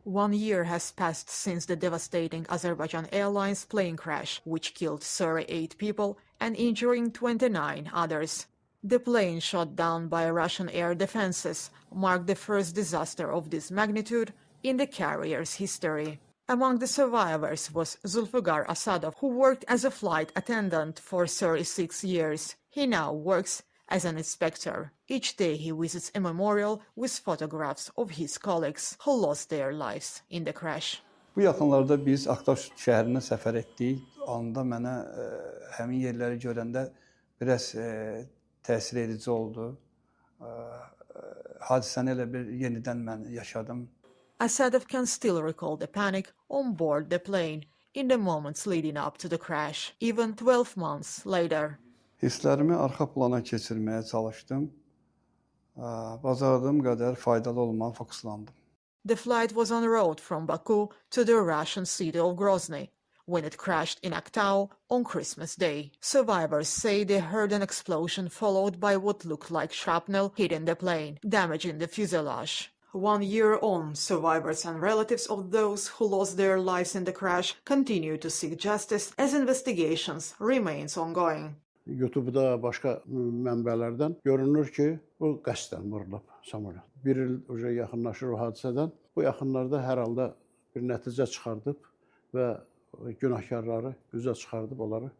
1 year has passed since the devastating Azerbaijan Airlines plane crash, which killed 38 people and injuring 29 others. The plane shot down by Russian air defenses marked the first disaster of this magnitude in the carrier's history. Among the survivors was Zulfigar Asadov, who worked as a flight attendant for 36 years. He now works as an inspector. Each day he visits a memorial with photographs of his colleagues who lost their lives in the crash. Bu yaxınlarda biz Aktaş şəhərinə səfər etdik. Anda mənə həmin yerləri görəndə biraz təsir edici oldu. Hadisəni elə bir yenidən mən yaşadım. Asadov can still recall the panic on board the plane in the moments leading up to the crash, even 12 months later. Hisslərimi arxa plana keçirməyə çalışdım. Bacardığım qədər faydalı olmağa fokuslandım. The flight was en route from Baku to the Russian city of Grozny when it crashed in Aktau on Christmas Day. Survivors say they heard an explosion followed by what looked like shrapnel hitting the plane, damaging the fuselage. 1 year on, survivors and relatives of those who lost their lives in the crash continue to seek justice as investigations remains ongoing. YouTube'da başqa mənbələrdən görünür ki, bu qəsdən vurulub samolyot. Bir il uca yaxınlaşır o hadisədən. Bu yaxınlarda hər halda bir nəticə çıxardıb və günahkarları üzə çıxardıb onları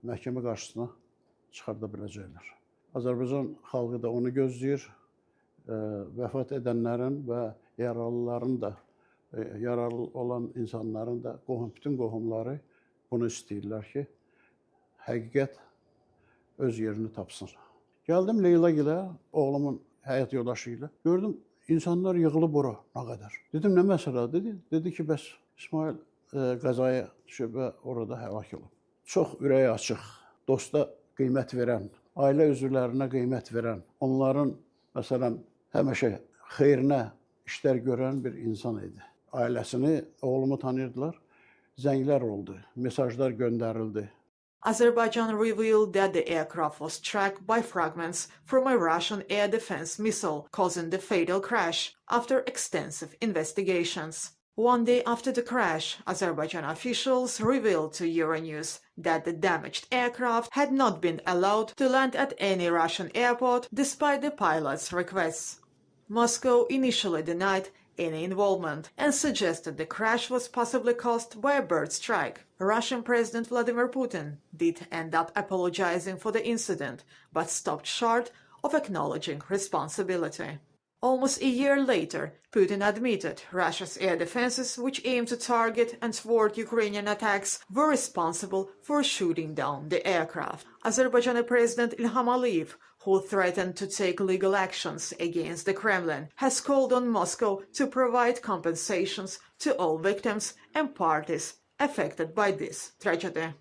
məhkəmə qarşısına çıxarda biləcəklər. Azərbaycan xalqı da onu gözləyir. Vəfat edənlərin və yaralıların da, yaralı olan insanların da bütün qohumları bunu istəyirlər ki, həqiqət öz yerini tapsın. Gəldim Leyla gilə, oğlumun həyat yoldaşı ilə. Gördüm, insanlar yığılıb bura nə qədər. Dedim, nə məsələ dedi? Dedi ki, bəs İsmail qəzaya düşüb və orada həlak olub. Çox ürəyi açıq, dosta qiymət verən, ailə üzvlərinə qiymət verən, onların, məsələn, həmişə xeyrinə işlər görən bir insan idi. Ailəsini, oğlumu tanıyırdılar, zənglər oldu, mesajlar göndərildi. Azerbaijan revealed that the aircraft was struck by fragments from a Russian air defense missile, causing the fatal crash after extensive investigations. 1 day after the crash, Azerbaijan officials revealed to Euronews that the damaged aircraft had not been allowed to land at any Russian airport despite the pilot's requests. Moscow initially denied any involvement and suggested the crash was possibly caused by a bird strike. Russian President Vladimir Putin did end up apologizing for the incident, but stopped short of acknowledging responsibility. Almost a year later, Putin admitted Russia's air defenses, which aim to target and thwart Ukrainian attacks, were responsible for shooting down the aircraft. Azerbaijani President Ilham Aliyev, who threatened to take legal actions against the Kremlin, has called on Moscow to provide compensations to all victims and parties affected by this tragedy.